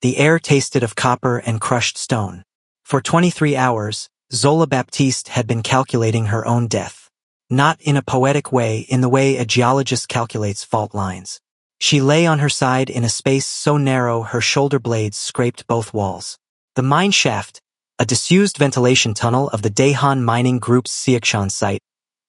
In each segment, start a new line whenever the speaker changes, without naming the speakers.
The air tasted of copper and crushed stone. For 23 hours, Zola Baptiste had been calculating her own death. Not in a poetic way, in the way a geologist calculates fault lines. She lay on her side in a space so narrow her shoulder blades scraped both walls. The mine shaft, a disused ventilation tunnel of the Daehan Mining Group's Seoul site,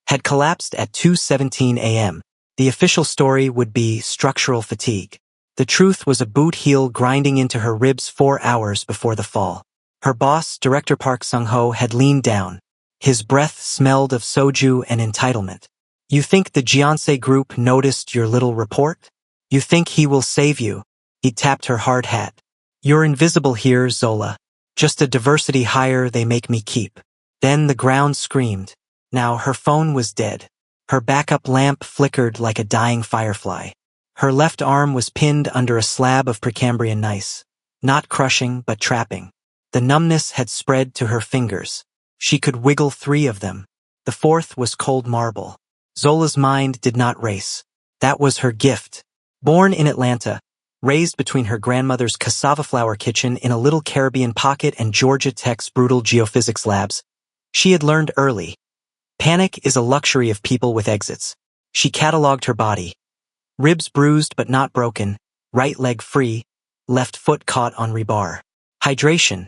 had collapsed at 2:17 a.m. The official story would be structural fatigue. The truth was a boot heel grinding into her ribs 4 hours before the fall. Her boss, Director Park Sung-ho, had leaned down. His breath smelled of soju and entitlement. "You think the Jeonse Group noticed your little report? You think he will save you?" He tapped her hard hat. "You're invisible here, Zola. Just a diversity hire they make me keep." Then the ground screamed. Now her phone was dead. Her backup lamp flickered like a dying firefly. Her left arm was pinned under a slab of Precambrian gneiss. Not crushing, but trapping. The numbness had spread to her fingers. She could wiggle 3 of them. The 4th was cold marble. Zola's mind did not race. That was her gift. Born in Atlanta, raised between her grandmother's cassava flour kitchen in a little Caribbean pocket and Georgia Tech's brutal geophysics labs, she had learned early. Panic is a luxury of people with exits. She cataloged her body. Ribs bruised but not broken, right leg free, left foot caught on rebar. Hydration.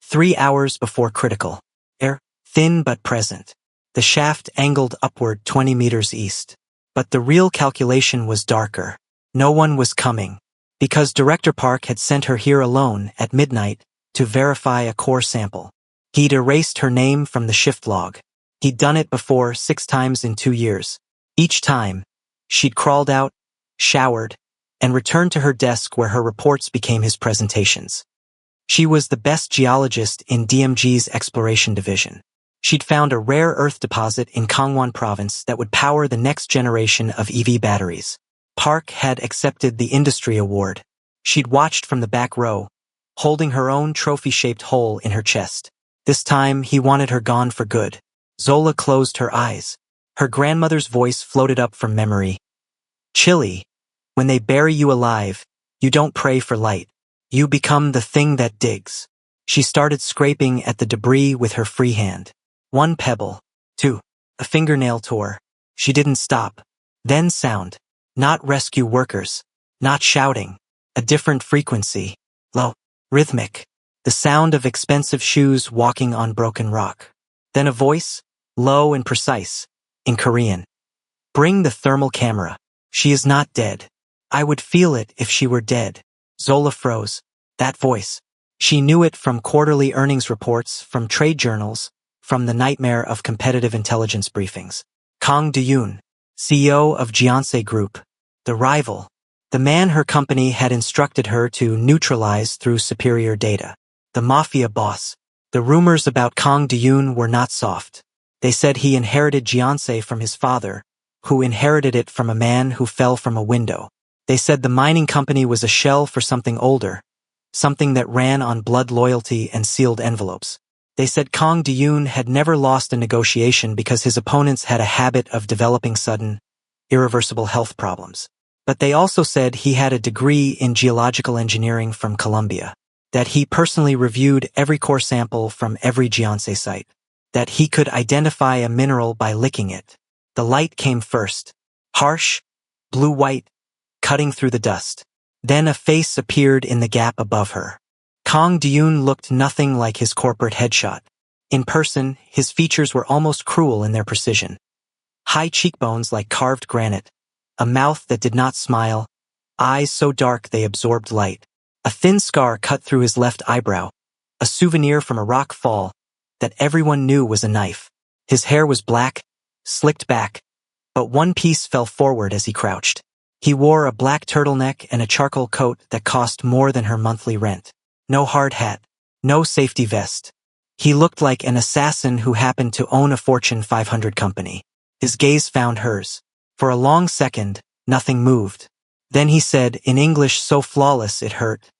3 hours before critical. Air, thin but present. The shaft angled upward 20 meters east. But the real calculation was darker. No one was coming. Because Director Park had sent her here alone at midnight to verify a core sample. He'd erased her name from the shift log. He'd done it before 6 times in 2 years. Each time, she'd crawled out, showered, and returned to her desk where her reports became his presentations. She was the best geologist in DMG's exploration division. She'd found a rare earth deposit in Gangwon province that would power the next generation of EV batteries. Park had accepted the industry award. She'd watched from the back row, holding her own trophy-shaped hole in her chest. This time, he wanted her gone for good. Zola closed her eyes. Her grandmother's voice floated up from memory. "Chili, when they bury you alive, you don't pray for light. You become the thing that digs." She started scraping at the debris with her free hand. 1 pebble. 2. A fingernail tore. She didn't stop. Then sound. Not rescue workers. Not shouting. A different frequency. Low. Rhythmic. The sound of expensive shoes walking on broken rock. Then a voice, low and precise, in Korean. "Bring the thermal camera. She is not dead. I would feel it if she were dead." Zola froze. That voice. She knew it from quarterly earnings reports, from trade journals, from the nightmare of competitive intelligence briefings. Kang Do-yoon, CEO of Jeonse Group. The rival. The man her company had instructed her to neutralize through superior data. The mafia boss. The rumors about Kang Do-yoon were not soft. They said he inherited Jeonse from his father, who inherited it from a man who fell from a window. They said the mining company was a shell for something older, something that ran on blood loyalty and sealed envelopes. They said Kang Do-yoon had never lost a negotiation because his opponents had a habit of developing sudden, irreversible health problems. But they also said he had a degree in geological engineering from Columbia, that he personally reviewed every core sample from every Jeonse site, that he could identify a mineral by licking it. The light came first. Harsh, blue-white, cutting through the dust. Then a face appeared in the gap above her. Kang Do-yoon looked nothing like his corporate headshot. In person, his features were almost cruel in their precision. High cheekbones like carved granite, a mouth that did not smile, eyes so dark they absorbed light. A thin scar cut through his left eyebrow, a souvenir from a rock fall that everyone knew was a knife. His hair was black, slicked back, but one piece fell forward as he crouched. He wore a black turtleneck and a charcoal coat that cost more than her monthly rent. No hard hat, no safety vest. He looked like an assassin who happened to own a Fortune 500 company. His gaze found hers. For a long second, nothing moved. Then he said, in English so flawless it hurt,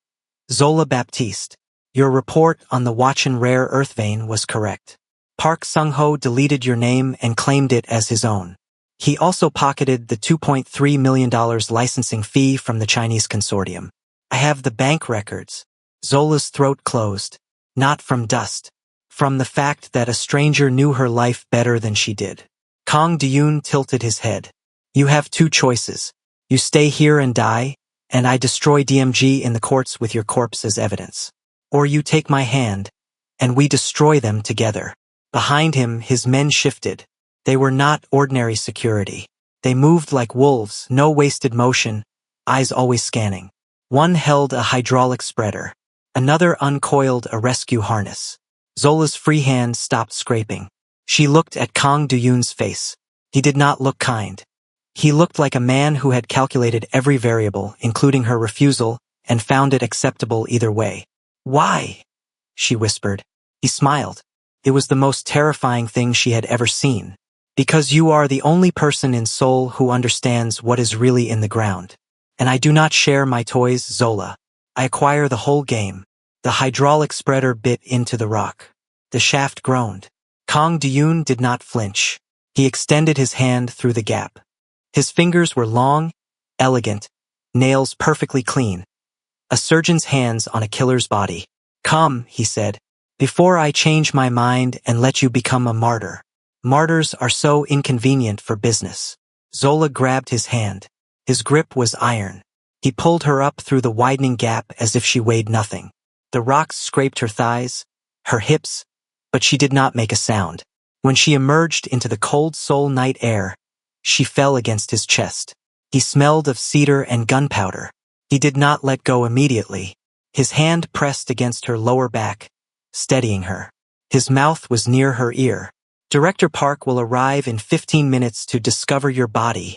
"Zola Baptiste, your report on the Wachan rare earth vein was correct. Park Sung-ho deleted your name and claimed it as his own. He also pocketed the $2.3 million licensing fee from the Chinese consortium. I have the bank records. Zola's throat closed. Not from dust. From the fact that a stranger knew her life better than she did. Kang Duyun tilted his head. You have two choices. You stay here and die, and I destroy DMG in the courts with your corpse as evidence. Or you take my hand, and we destroy them together. Behind him, his men shifted. They were not ordinary security. They moved like wolves, no wasted motion, eyes always scanning. One held a hydraulic spreader. Another uncoiled a rescue harness. Zola's free hand stopped scraping. She looked at Kang Duyun's face. He did not look kind. He looked like a man who had calculated every variable, including her refusal, and found it acceptable either way. Why? She whispered. He smiled. It was the most terrifying thing she had ever seen. Because you are the only person in Seoul who understands what is really in the ground. And I do not share my toys, Zola. I acquire the whole game. The hydraulic spreader bit into the rock. The shaft groaned. Kang Duyun did not flinch. He extended his hand through the gap. His fingers were long, elegant, nails perfectly clean. A surgeon's hands on a killer's body. Come, he said, before I change my mind and let you become a martyr. Martyrs are so inconvenient for business. Zola grabbed his hand. His grip was iron. He pulled her up through the widening gap as if she weighed nothing. The rocks scraped her thighs, her hips, but she did not make a sound. When she emerged into the cold Seoul night air, she fell against his chest. He smelled of cedar and gunpowder. He did not let go immediately. His hand pressed against her lower back, steadying her. His mouth was near her ear. Director Park will arrive in 15 minutes to discover your body,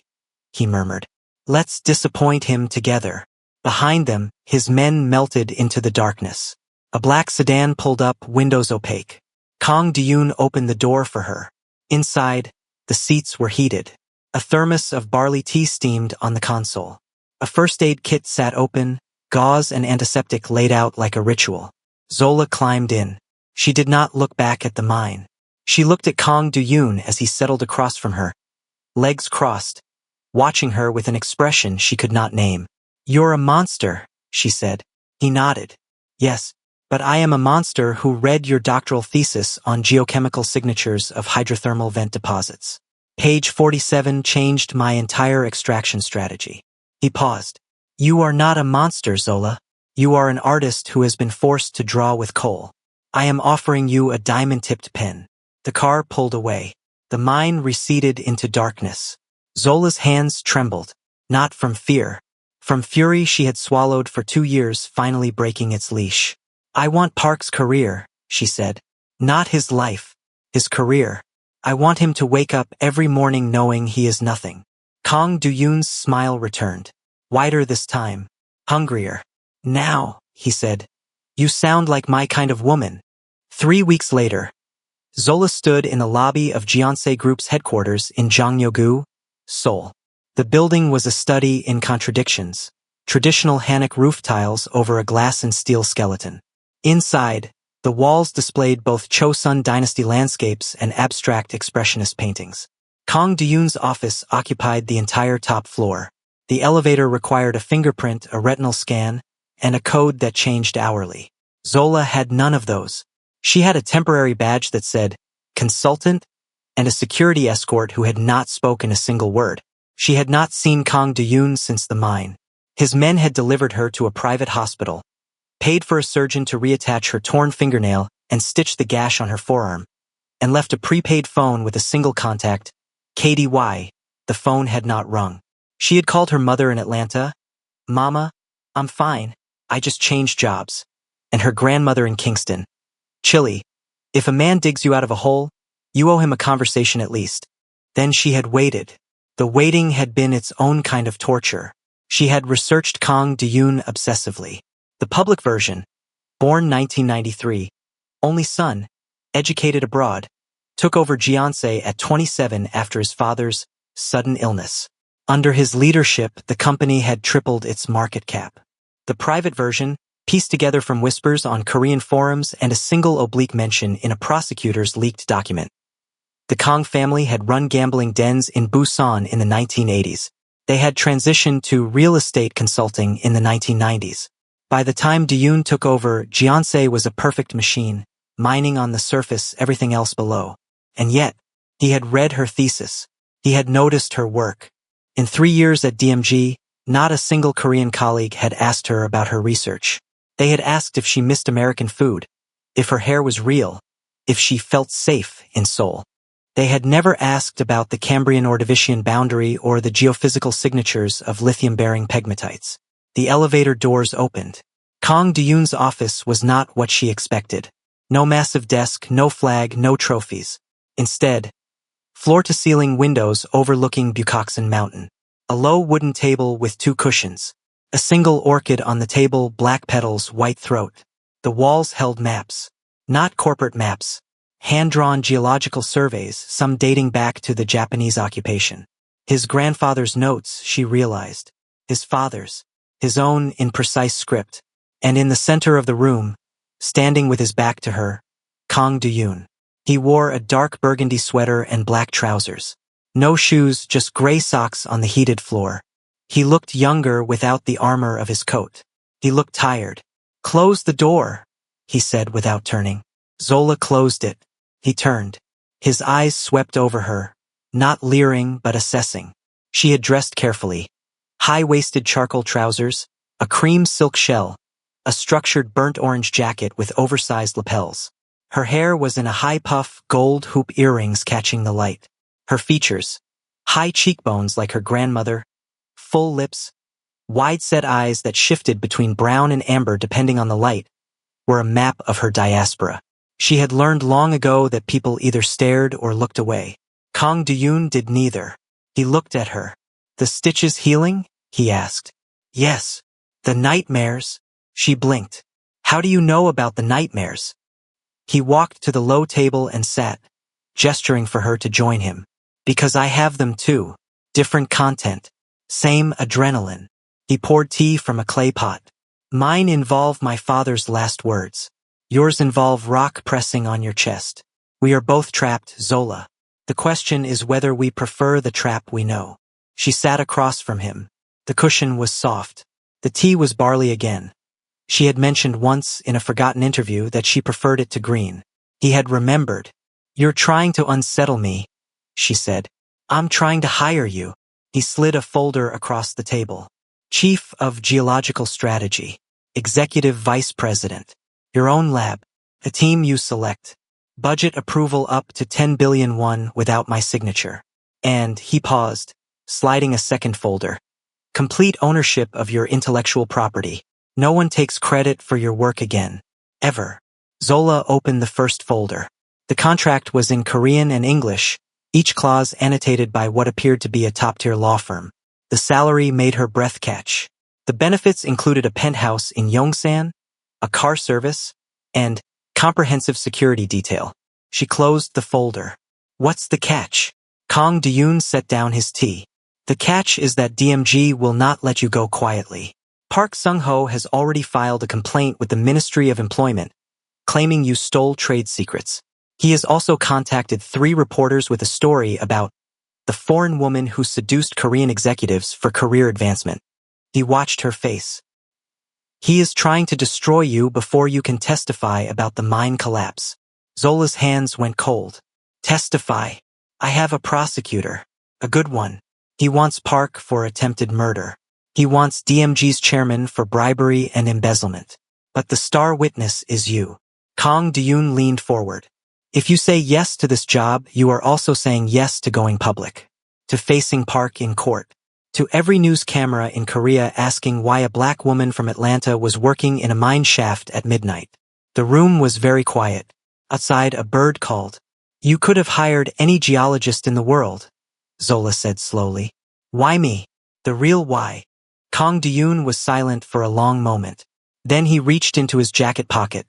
he murmured. Let's disappoint him together. Behind them, his men melted into the darkness. A black sedan pulled up, windows opaque. Kang Duyun opened the door for her. Inside, the seats were heated. A thermos of barley tea steamed on the console. A first aid kit sat open, gauze and antiseptic laid out like a ritual. Zola climbed in. She did not look back at the mine. She looked at Kang Duyun as he settled across from her, legs crossed, watching her with an expression she could not name. You're a monster, she said. He nodded. Yes, but I am a monster who read your doctoral thesis on geochemical signatures of hydrothermal vent deposits. Page 47 changed my entire extraction strategy. He paused. You are not a monster, Zola. You are an artist who has been forced to draw with coal. I am offering you a diamond-tipped pen. The car pulled away. The mine receded into darkness. Zola's hands trembled, not from fear. From fury she had swallowed for 2 years, finally breaking its leash. I want Park's career, she said. Not his life. His career. I want him to wake up every morning knowing he is nothing. Kang Duyun's smile returned. Wider this time. Hungrier. Now, he said. You sound like my kind of woman. 3 weeks later, Zola stood in the lobby of Jeonse Group's headquarters in Jangmyo-gu, Seoul. The building was a study in contradictions. Traditional Hanok roof tiles over a glass and steel skeleton. Inside, the walls displayed both Chosun dynasty landscapes and abstract expressionist paintings. Kang Duyun's office occupied the entire top floor. The elevator required a fingerprint, a retinal scan, and a code that changed hourly. Zola had none of those. She had a temporary badge that said, consultant, and a security escort who had not spoken a single word. She had not seen Kang Duyun since the mine. His men had delivered her to a private hospital, paid for a surgeon to reattach her torn fingernail and stitch the gash on her forearm, and left a prepaid phone with a single contact, KDY. The phone had not rung. She had called her mother in Atlanta, Mama, I'm fine, I just changed jobs, and her grandmother in Kingston. Chilly, if a man digs you out of a hole, you owe him a conversation at least. Then she had waited. The waiting had been its own kind of torture. She had researched Kang Duyun obsessively. The public version, born 1993, only son, educated abroad, took over Jeonse at 27 after his father's sudden illness. Under his leadership, the company had tripled its market cap. The private version, pieced together from whispers on Korean forums and a single oblique mention in a prosecutor's leaked document. The Kang family had run gambling dens in Busan in the 1980s. They had transitioned to real estate consulting in the 1990s. By the time Duyun took over, Jeonse was a perfect machine, mining on the surface everything else below. And yet, he had read her thesis. He had noticed her work. In 3 years at DMG, not a single Korean colleague had asked her about her research. They had asked if she missed American food, if her hair was real, if she felt safe in Seoul. They had never asked about the Cambrian-Ordovician boundary or the geophysical signatures of lithium-bearing pegmatites. The elevator doors opened. Kang Duyun's office was not what she expected. No massive desk, no flag, no trophies. Instead, floor-to-ceiling windows overlooking Bukoksan Mountain. A low wooden table with 2 cushions. A single orchid on the table, black petals, white throat. The walls held maps. Not corporate maps. Hand-drawn geological surveys, some dating back to the Japanese occupation. His grandfather's notes, she realized. His father's. His own in precise script. And in the center of the room, standing with his back to her, Kang Duyun. He wore a dark burgundy sweater and black trousers. No shoes, just gray socks on the heated floor. He looked younger without the armor of his coat. He looked tired. "Close the door," he said without turning. Zola closed it. He turned. His eyes swept over her, not leering but assessing. She had dressed carefully. High-waisted charcoal trousers, a cream silk shell, a structured burnt orange jacket with oversized lapels. Her hair was in a high puff, gold hoop earrings catching the light. Her features, high cheekbones like her grandmother, full lips, wide-set eyes that shifted between brown and amber depending on the light, were a map of her diaspora. She had learned long ago that people either stared or looked away. Kang Duyun did neither. He looked at her. "The stitches healing?" he asked. "Yes." "The nightmares?" She blinked. "How do you know about the nightmares?" He walked to the low table and sat, gesturing for her to join him. "Because I have them too. Different content. Same adrenaline." He poured tea from a clay pot. "Mine involve my father's last words. Yours involve rock pressing on your chest. We are both trapped, Zola. The question is whether we prefer the trap we know." She sat across from him. The cushion was soft. The tea was barley again. She had mentioned once in a forgotten interview that she preferred it to green. He had remembered. "You're trying to unsettle me," she said. "I'm trying to hire you." He slid a folder across the table. "Chief of Geological Strategy. Executive Vice President. Your own lab. A team you select. Budget approval up to 10 billion won without my signature." And he paused, sliding a second folder. "Complete ownership of your intellectual property. No one takes credit for your work again. Ever." Zola opened the first folder. The contract was in Korean and English, each clause annotated by what appeared to be a top-tier law firm. The salary made her breath catch. The benefits included a penthouse in Yongsan, a car service, and comprehensive security detail. She closed the folder. "What's the catch?" Kang Duyun set down his tea. "The catch is that DMG will not let you go quietly. Park Sung-ho has already filed a complaint with the Ministry of Employment, claiming you stole trade secrets. He has also contacted 3 reporters with a story about the foreign woman who seduced Korean executives for career advancement." He watched her face. "He is trying to destroy you before you can testify about the mine collapse." Zola's hands went cold. "Testify? I have a prosecutor. A good one. He wants Park for attempted murder. He wants DMG's chairman for bribery and embezzlement. But the star witness is you." Kang Duyun leaned forward. "If you say yes to this job, you are also saying yes to going public. To facing Park in court. To every news camera in Korea asking why a black woman from Atlanta was working in a mine shaft at midnight." The room was very quiet. Outside, a bird called. "You could have hired any geologist in the world," Zola said slowly. "Why me?" The real why. Kang Duyun was silent for a long moment. Then he reached into his jacket pocket,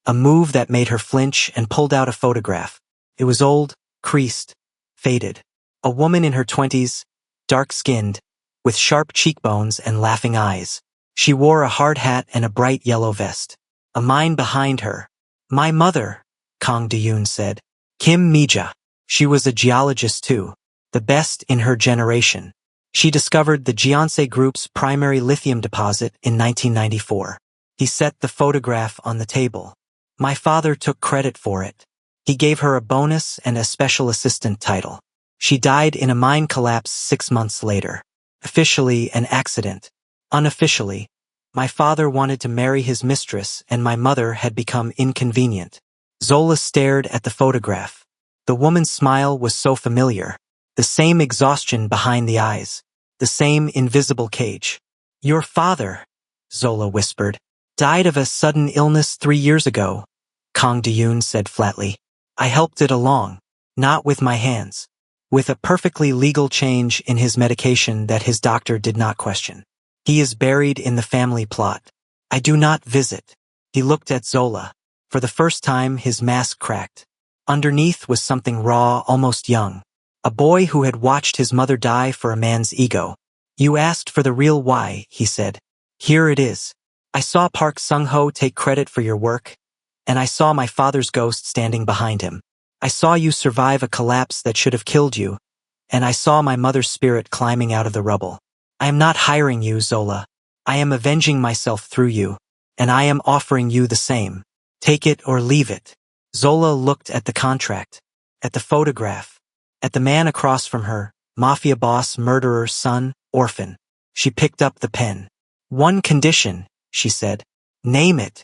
a move that made her flinch, and pulled out a photograph. It was old, creased, faded. A woman in her 20s, dark-skinned, with sharp cheekbones and laughing eyes. She wore a hard hat and a bright yellow vest. A mine behind her. "My mother," Kang Duyun said. "Kim Mija. She was a geologist too. The best in her generation. She discovered the Jeonse Group's primary lithium deposit in 1994. He set the photograph on the table. My father took credit for it. He gave her a bonus and a special assistant title. She died in a mine collapse 6 months later. Officially an accident. Unofficially, my father wanted to marry his mistress and my mother had become inconvenient. Zola stared at the photograph. The woman's smile was so familiar. The same exhaustion behind the eyes. The same invisible cage. Your father, Zola whispered, died of a sudden illness 3 years ago, Kang De-yoon said flatly. I helped it along, not with my hands. With a perfectly legal change in his medication that his doctor did not question. He is buried in the family plot. I do not visit. He looked at Zola. For the first time, his mask cracked. Underneath was something raw, almost young. A boy who had watched his mother die for a man's ego. You asked for the real why, he said. Here it is. I saw Park Sung-ho take credit for your work, and I saw my father's ghost standing behind him. I saw you survive a collapse that should have killed you, and I saw my mother's spirit climbing out of the rubble. I am not hiring you, Zola. I am avenging myself through you, and I am offering you the same. Take it or leave it. Zola looked at the contract, at the photograph, at the man across from her, mafia boss, murderer, son, orphan. She picked up the pen. One condition, she said. Name it.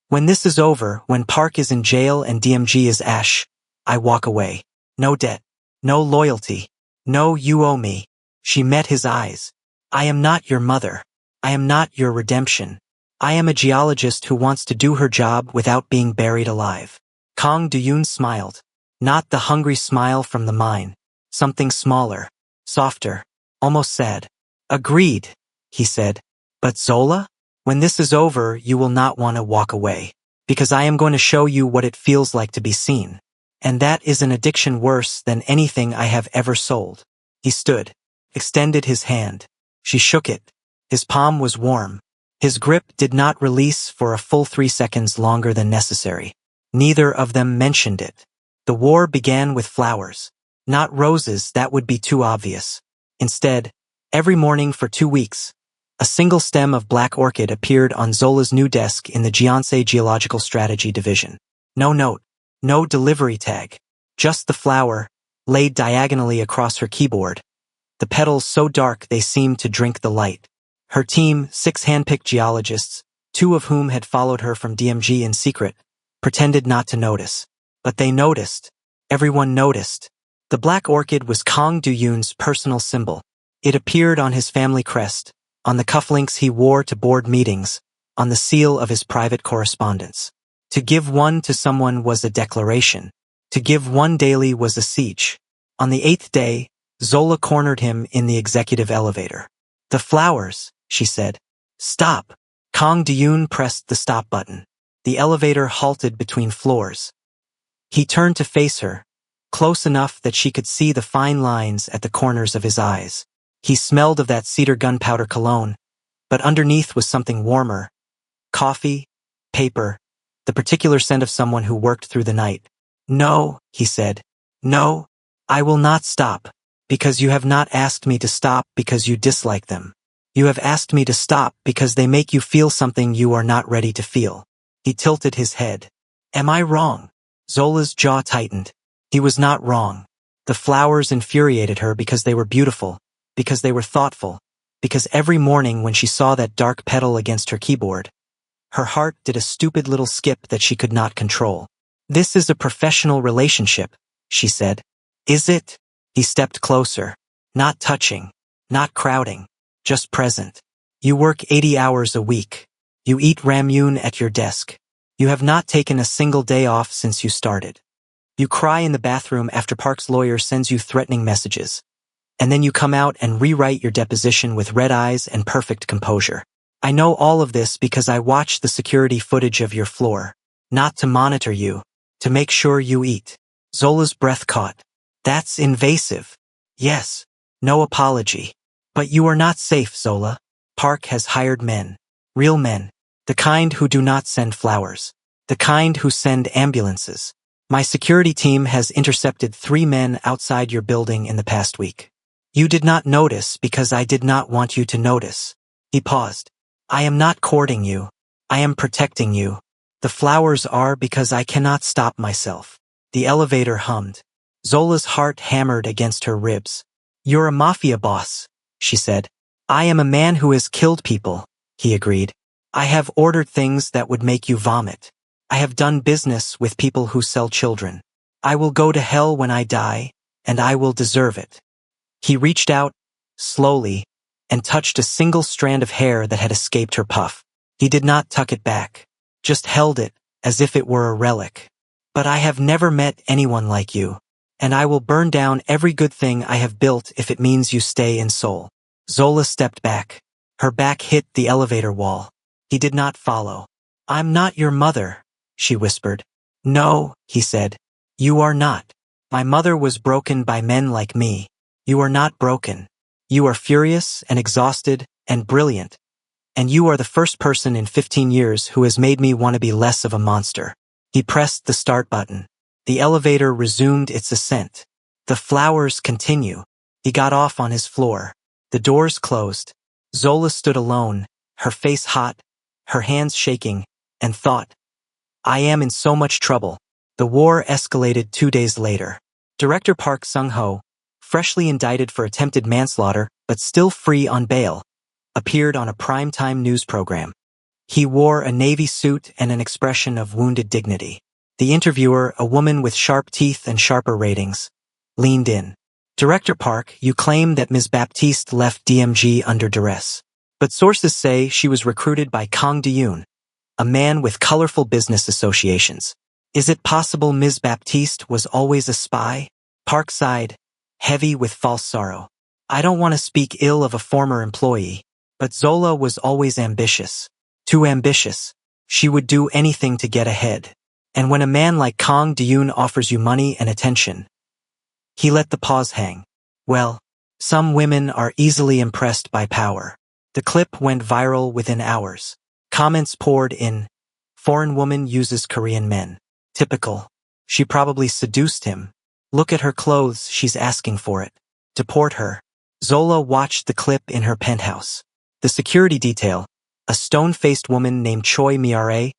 When this is over, when Park is in jail and DMG is ash, I walk away. No debt. No loyalty. No you owe me. She met his eyes. I am not your mother. I am not your redemption. I am a geologist who wants to do her job without being buried alive. Kang De-yoon smiled. Not the hungry smile from the mine. Something smaller. Softer. Almost sad. Agreed, he said. But Zola? When this is over, you will not want to walk away. Because I am going to show you what it feels like to be seen. And that is an addiction worse than anything I have ever sold. He stood, extended his hand. She shook it. His palm was warm. His grip did not release for a full 3 seconds longer than necessary. Neither of them mentioned it. The war began with flowers. Not roses, that would be too obvious. Instead, every morning for 2 weeks, a single stem of black orchid appeared on Zola's new desk in the Jeonsei Geological Strategy Division. No note. No delivery tag. Just the flower, laid diagonally across her keyboard. The petals so dark they seemed to drink the light. Her team, 6 hand-picked geologists, 2 of whom had followed her from DMG in secret, pretended not to notice. But they noticed. Everyone noticed. The black orchid was Kang De-yoon's personal symbol. It appeared on his family crest, on the cufflinks he wore to board meetings, on the seal of his private correspondence. To give one to someone was a declaration. To give one daily was a siege. On the 8th day, Zola cornered him in the executive elevator. The flowers, she said. Stop. Kang De-yoon pressed the stop button. The elevator halted between floors. He turned to face her, close enough that she could see the fine lines at the corners of his eyes. He smelled of that cedar gunpowder cologne, but underneath was something warmer. Coffee, paper, the particular scent of someone who worked through the night. No, he said. No, I will not stop, because you have not asked me to stop because you dislike them. You have asked me to stop because they make you feel something you are not ready to feel. He tilted his head. Am I wrong? Zola's jaw tightened. He was not wrong. The flowers infuriated her because they were beautiful, because they were thoughtful, because every morning when she saw that dark petal against her keyboard, her heart did a stupid little skip that she could not control. This is a professional relationship, she said. Is it? He stepped closer. Not touching, not crowding, just present. You work 80 hours a week. You eat ramyun at your desk. You have not taken a single day off since you started. You cry in the bathroom after Park's lawyer sends you threatening messages. And then you come out and rewrite your deposition with red eyes and perfect composure. I know all of this because I watched the security footage of your floor. Not to monitor you, to make sure you eat. Zola's breath caught. That's invasive. Yes, no apology. But you are not safe, Zola. Park has hired men. Real men. The kind who do not send flowers. The kind who send ambulances. My security team has intercepted 3 men outside your building in the past week. You did not notice because I did not want you to notice. He paused. I am not courting you. I am protecting you. The flowers are because I cannot stop myself. The elevator hummed. Zola's heart hammered against her ribs. You're a mafia boss, she said. I am a man who has killed people, he agreed. I have ordered things that would make you vomit. I have done business with people who sell children. I will go to hell when I die, and I will deserve it. He reached out, slowly, and touched a single strand of hair that had escaped her puff. He did not tuck it back, just held it, as if it were a relic. But I have never met anyone like you, and I will burn down every good thing I have built if it means you stay in Seoul. Zola stepped back. Her back hit the elevator wall. He did not follow. I'm not your mother, she whispered. No, he said. You are not. My mother was broken by men like me. You are not broken. You are furious and exhausted and brilliant. And you are the first person in 15 years who has made me want to be less of a monster. He pressed the start button. The elevator resumed its ascent. The flowers continue. He got off on his floor. The doors closed. Zola stood alone, her face hot, her hands shaking, and thought, I am in so much trouble. The war escalated 2 days later. Director Park Sung-ho, freshly indicted for attempted manslaughter but still free on bail, appeared on a primetime news program. He wore a navy suit and an expression of wounded dignity. The interviewer, a woman with sharp teeth and sharper ratings, leaned in. Director Park, you claim that Ms. Baptiste left DMG under duress. But sources say she was recruited by Kang Do-yoon, a man with colorful business associations. Is it possible Ms. Baptiste was always a spy? Park sighed, heavy with false sorrow. I don't want to speak ill of a former employee, but Zola was always ambitious. Too ambitious. She would do anything to get ahead. And when a man like Kang Do-yoon offers you money and attention, he let the pause hang. Well, some women are easily impressed by power. The clip went viral within hours. Comments poured in. Foreign woman uses Korean men. Typical. She probably seduced him. Look at her clothes, she's asking for it. Deport her. Zola watched the clip in her penthouse. The security detail, a stone-faced woman named Choi Miare,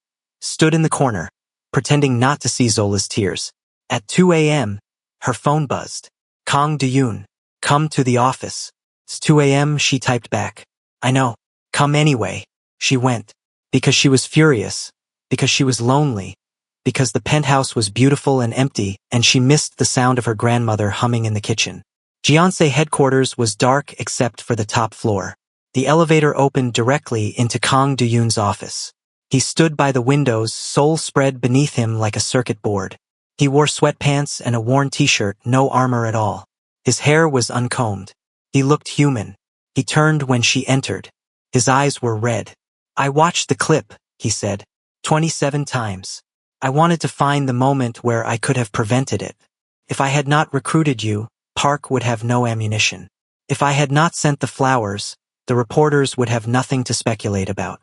stood in the corner, pretending not to see Zola's tears. At 2 a.m., her phone buzzed. Kang Do-yoon, come to the office. It's 2 a.m., she typed back. I know. Come anyway. She went. Because she was furious. Because she was lonely. Because the penthouse was beautiful and empty, and she missed the sound of her grandmother humming in the kitchen. Jeonse headquarters was dark except for the top floor. The elevator opened directly into Kang Do-yoon's office. He stood by the windows, soul spread beneath him like a circuit board. He wore sweatpants and a worn t-shirt, no armor at all. His hair was uncombed. He looked human. He turned when she entered. His eyes were red. I watched the clip, he said, 27 times. I wanted to find the moment where I could have prevented it. If I had not recruited you, Park would have no ammunition. If I had not sent the flowers, the reporters would have nothing to speculate about.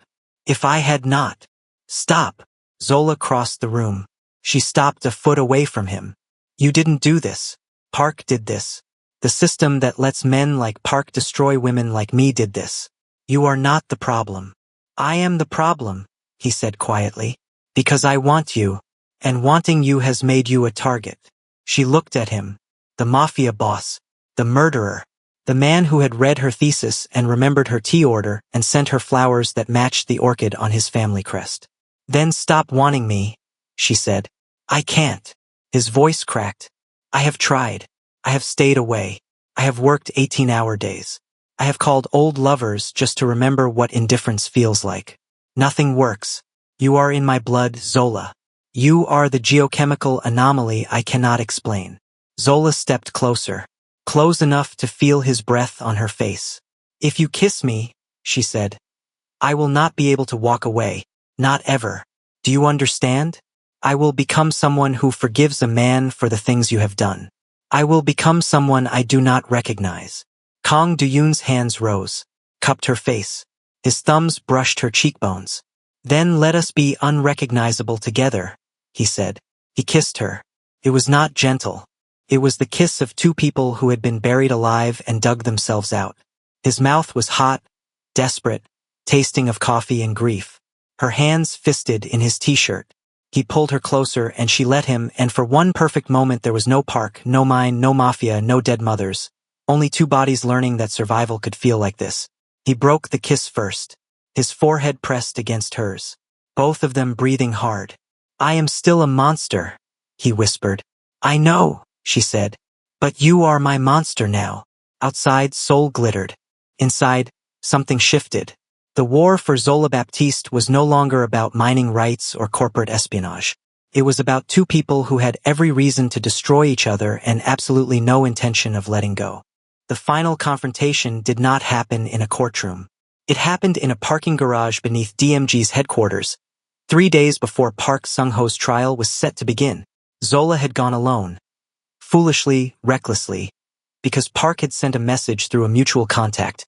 If I had not. Stop. Zola crossed the room. She stopped a foot away from him. You didn't do this. Park did this. The system that lets men like Park destroy women like me did this. You are not the problem. I am the problem, he said quietly. Because I want you, and wanting you has made you a target. She looked at him. The mafia boss. The murderer. The man who had read her thesis and remembered her tea order and sent her flowers that matched the orchid on his family crest. Then stop wanting me, she said. I can't. His voice cracked. I have tried. I have stayed away. I have worked 18-hour days. I have called old lovers just to remember what indifference feels like. Nothing works. You are in my blood, Zola. You are the geochemical anomaly I cannot explain. Zola stepped closer, close enough to feel his breath on her face. If you kiss me, she said, I will not be able to walk away, not ever. Do you understand? I will become someone who forgives a man for the things you have done. I will become someone I do not recognize. Kang Do-yoon's hands rose, cupped her face. His thumbs brushed her cheekbones. Then let us be unrecognizable together, he said. He kissed her. It was not gentle. It was the kiss of two people who had been buried alive and dug themselves out. His mouth was hot, desperate, tasting of coffee and grief. her hands fisted in his t-shirt. He pulled her closer and she let him, and for one perfect moment there was no Park, no mine, no mafia, no dead mothers. Only two bodies learning that survival could feel like this. He broke the kiss first. His forehead pressed against hers. Both of them breathing hard. "I am still a monster," he whispered. "I know," she said. "But you are my monster now." Outside, Seoul glittered. Inside, something shifted. The war for Zola Baptiste was no longer about mining rights or corporate espionage. It was about two people who had every reason to destroy each other and absolutely no intention of letting go. The final confrontation did not happen in a courtroom. It happened in a parking garage beneath DMG's headquarters. 3 days before Park Sung-ho's trial was set to begin, Zola had gone alone. Foolishly, recklessly, because Park had sent a message through a mutual contact.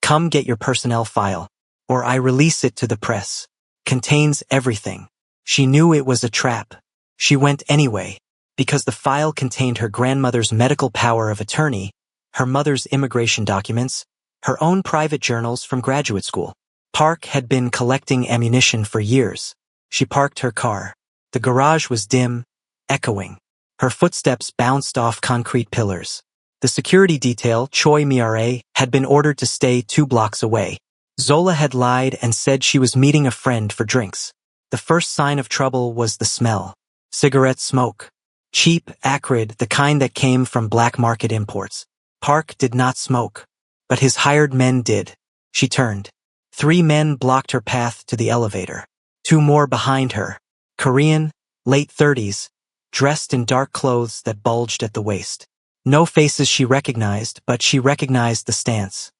"Come get your personnel file, or I release it to the press. Contains everything." She knew it was a trap. She went anyway, because the file contained her grandmother's medical power of attorney, her mother's immigration documents, her own private journals from graduate school. Park had been collecting ammunition for years. She parked her car. The garage was dim, echoing. Her footsteps bounced off concrete pillars. The security detail, Choi Miare, had been ordered to stay 2 blocks away. Zola had lied and said she was meeting a friend for drinks. The first sign of trouble was the smell. Cigarette smoke. Cheap, acrid, the kind that came from black market imports. Park did not smoke, but his hired men did. She turned. 3 men blocked her path to the elevator. 2 more behind her. Korean, late 30s, dressed in dark clothes that bulged at the waist. No faces she recognized, but she recognized the stance.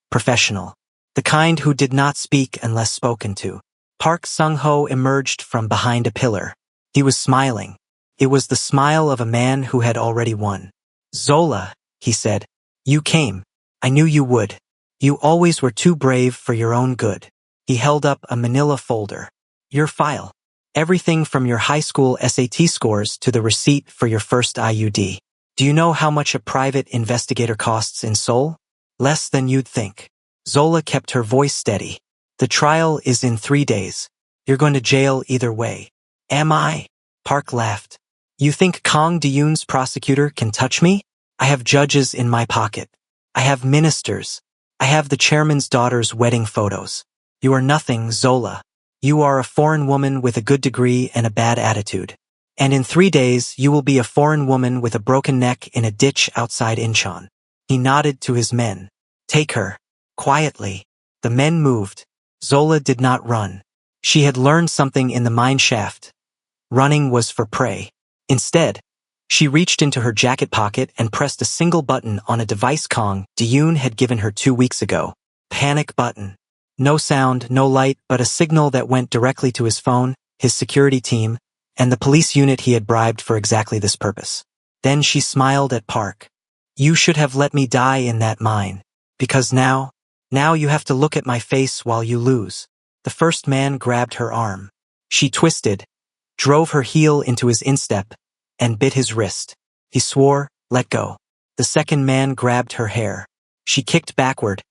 Professional. The kind who did not speak unless spoken to. Park Sung-ho emerged from behind a pillar. He was smiling. It was the smile of a man who had already won. "Zola," he said. "You came. I knew you would. You always were too brave for your own good." He held up a manila folder. "Your file. Everything from your high school SAT scores to the receipt for your first IUD. Do you know how much a private investigator costs in Seoul? Less than you'd think." Zola kept her voice steady. "The trial is in 3 days. You're going to jail either way." "Am I?" Park laughed. "You think Kang De-yoon's prosecutor can touch me? I have judges in my pocket. I have ministers. I have the chairman's daughter's wedding photos. You are nothing, Zola. You are a foreign woman with a good degree and a bad attitude. And in 3 days you will be a foreign woman with a broken neck in a ditch outside Incheon." He nodded to his men. "Take her." Quietly. The men moved. Zola did not run. She had learned something in the mine shaft. Running was for prey. Instead, she reached into her jacket pocket and pressed a single button on a device Kang De-yoon had given her 2 weeks ago. Panic button. No sound, no light, but a signal that went directly to his phone, his security team, and the police unit he had bribed for exactly this purpose. Then she smiled at Park. "You should have let me die in that mine. Because now you have to look at my face while you lose." The first man grabbed her arm. She twisted, drove her heel into his instep, and bit his wrist. He swore, "Let go." The second man grabbed her hair. She kicked backward,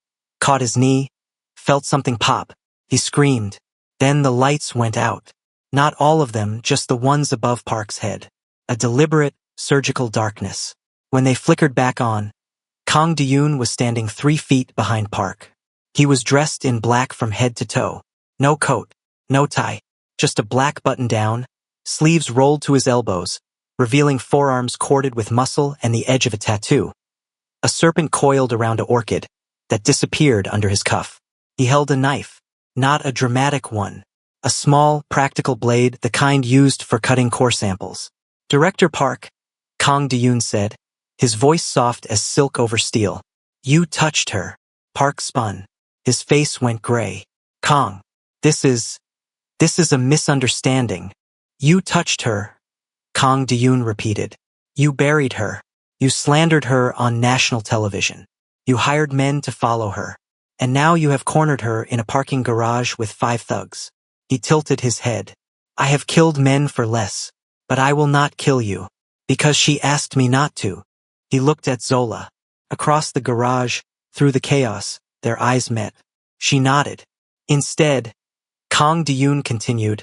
caught his knee, felt something pop. He screamed. Then the lights went out. Not all of them, just the ones above Park's head. A deliberate, surgical darkness. When they flickered back on, Kang De-yoon was standing 3 feet behind Park. He was dressed in black from head to toe. No coat, no tie, just a black button-down, sleeves rolled to his elbows, revealing forearms corded with muscle and the edge of a tattoo. A serpent coiled around an orchid that disappeared under his cuff. He held a knife, not a dramatic one. A small, practical blade, the kind used for cutting core samples. "Director Park," Kang De-yoon said, his voice soft as silk over steel. "You touched her." Park spun. His face went gray. "Kang, this is a misunderstanding." "You touched her," Kang De-yoon repeated. "You buried her. You slandered her on national television. You hired men to follow her. And now you have cornered her in a parking garage with 5 thugs." He tilted his head. "I have killed men for less, but I will not kill you, because she asked me not to." He looked at Zola. Across the garage, through the chaos, their eyes met. She nodded. Instead, Kang De-yoon continued,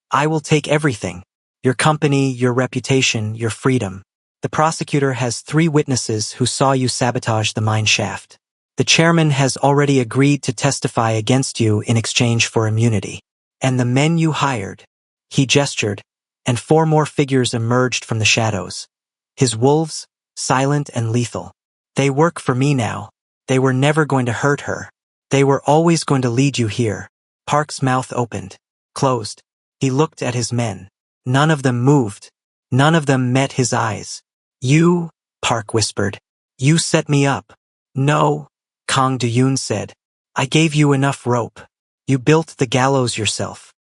I will take everything. Your company, your reputation, your freedom. The prosecutor has 3 witnesses who saw you sabotage the mine shaft. The chairman has already agreed to testify against you in exchange for immunity. And the men you hired. He gestured, and 4 more figures emerged from the shadows. His wolves, silent and lethal. They work for me now. They were never going to hurt her. They were always going to lead you here. Park's mouth opened, closed. He looked at his men. None of them moved. None of them met his eyes. You, Park whispered. You set me up. No, Kang De-yoon said. I gave you enough rope. You built the gallows yourself.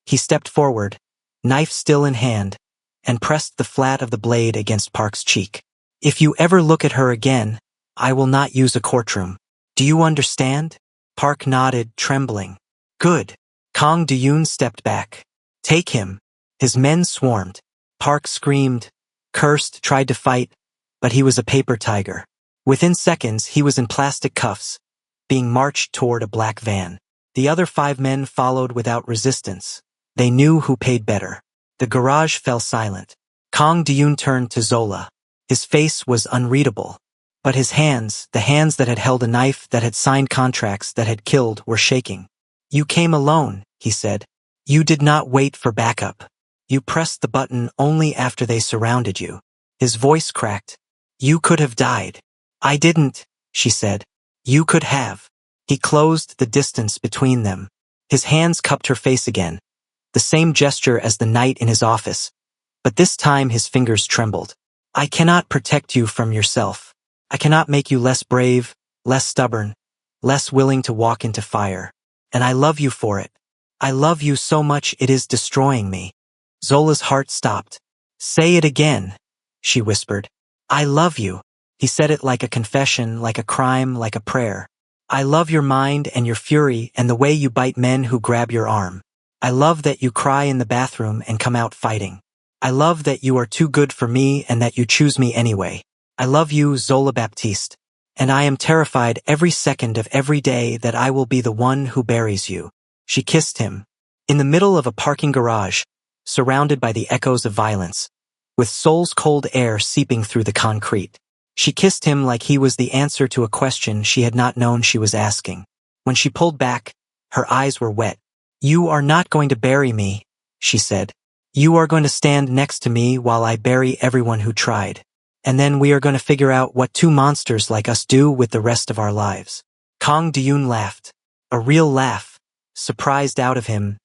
He stepped forward, knife still in hand, and pressed the flat of the blade against Park's cheek. If you ever look at her again, I will not use a courtroom. Do you understand? Park nodded, trembling. Good. Kang De-yoon stepped back. Take him. His men swarmed. Park screamed, cursed, tried to fight, but he was a paper tiger. Within seconds, he was in plastic cuffs, being marched toward a black van. The other 5 men followed without resistance. They knew who paid better. The garage fell silent. Kang De-yoon turned to Zola. His face was unreadable. But his hands, the hands that had held a knife, that had signed contracts, that had killed, were shaking. You came alone, he said. You did not wait for backup. You pressed the button only after they surrounded you. His voice cracked. You could have died. I didn't, she said. You could have. He closed the distance between them. His hands cupped her face again. The same gesture as the night in his office. But this time his fingers trembled. I cannot protect you from yourself. I cannot make you less brave, less stubborn, less willing to walk into fire. And I love you for it. I love you so much it is destroying me. Zola's heart stopped. Say it again, she whispered. I love you. He said it like a confession, like a crime, like a prayer. I love your mind and your fury and the way you bite men who grab your arm. I love that you cry in the bathroom and come out fighting. I love that you are too good for me and that you choose me anyway. I love you, Zola Baptiste. And I am terrified every second of every day that I will be the one who buries you. She kissed him. In the middle of a parking garage, surrounded by the echoes of violence, with Seoul's cold air seeping through the concrete. She kissed him like he was the answer to a question she had not known she was asking. When she pulled back, her eyes were wet. You are not going to bury me, she said. You are going to stand next to me while I bury everyone who tried. And then we are going to figure out what 2 monsters like us do with the rest of our lives. Kang De-yoon laughed. A real laugh, surprised out of him,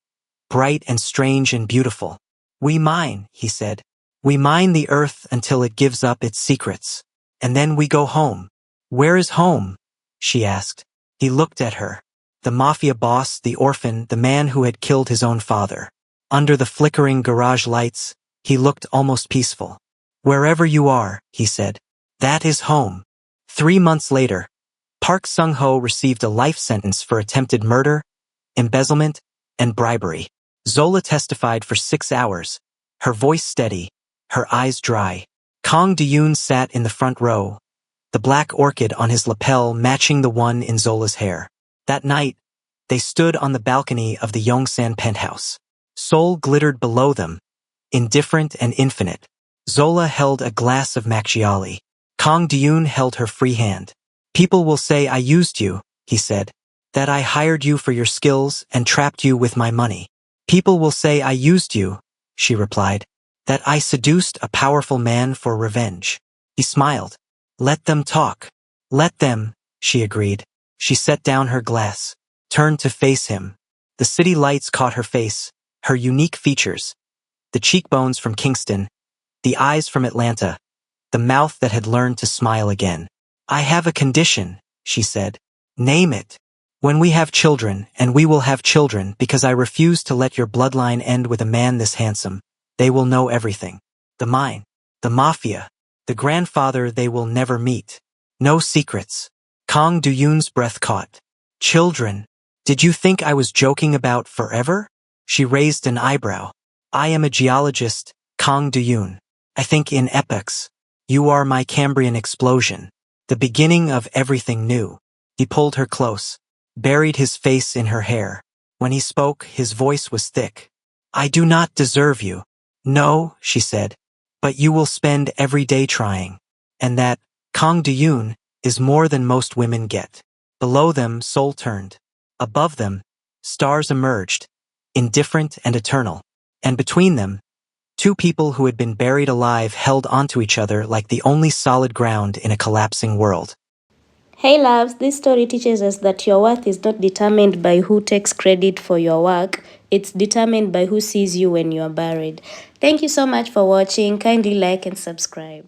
bright and strange and beautiful. We mine, he said. We mine the earth until it gives up its secrets. And then we go home. Where is home? She asked. He looked at her. The mafia boss, the orphan, the man who had killed his own father. Under the flickering garage lights, he looked almost peaceful. Wherever you are, he said. That is home. 3 months later, Park Sung-ho received a life sentence for attempted murder, embezzlement, and bribery. Zola testified for 6 hours, her voice steady, her eyes dry. Kang De-yoon sat in the front row, the black orchid on his lapel matching the one in Zola's hair. That night, they stood on the balcony of the Yongsan penthouse. Seoul glittered below them, indifferent and infinite. Zola held a glass of Macchiali. Kang De-yoon held her free hand. People will say I used you, he said, that I hired you for your skills and trapped you with my money. People will say I used you, she replied, that I seduced a powerful man for revenge. He smiled. Let them talk. Let them, she agreed. She set down her glass, turned to face him. The city lights caught her face, her unique features, the cheekbones from Kingston, the eyes from Atlanta, the mouth that had learned to smile again. I have a condition, she said. Name it. When we have children, and we will have children because I refuse to let your bloodline end with a man this handsome, they will know everything. The mine, the mafia, the grandfather they will never meet. No secrets. Kang De-yoon's breath caught. Children. Did you think I was joking about forever? She raised an eyebrow. I am a geologist, Kang De-yoon. I think in epochs. You are my Cambrian explosion. The beginning of everything new. He pulled her close, buried his face in her hair. When he spoke, his voice was thick. I do not deserve you. No, she said, but you will spend every day trying. And that, Kang Do-yoon, is more than most women get. Below them, Seoul turned. Above them, stars emerged, indifferent and eternal. And between them, two people who had been buried alive held onto each other like the only solid ground in a collapsing world.
Hey loves, this story teaches us that your worth is not determined by who takes credit for your work. It's determined by who sees you when you are buried. Thank you so much for watching. Kindly like and subscribe.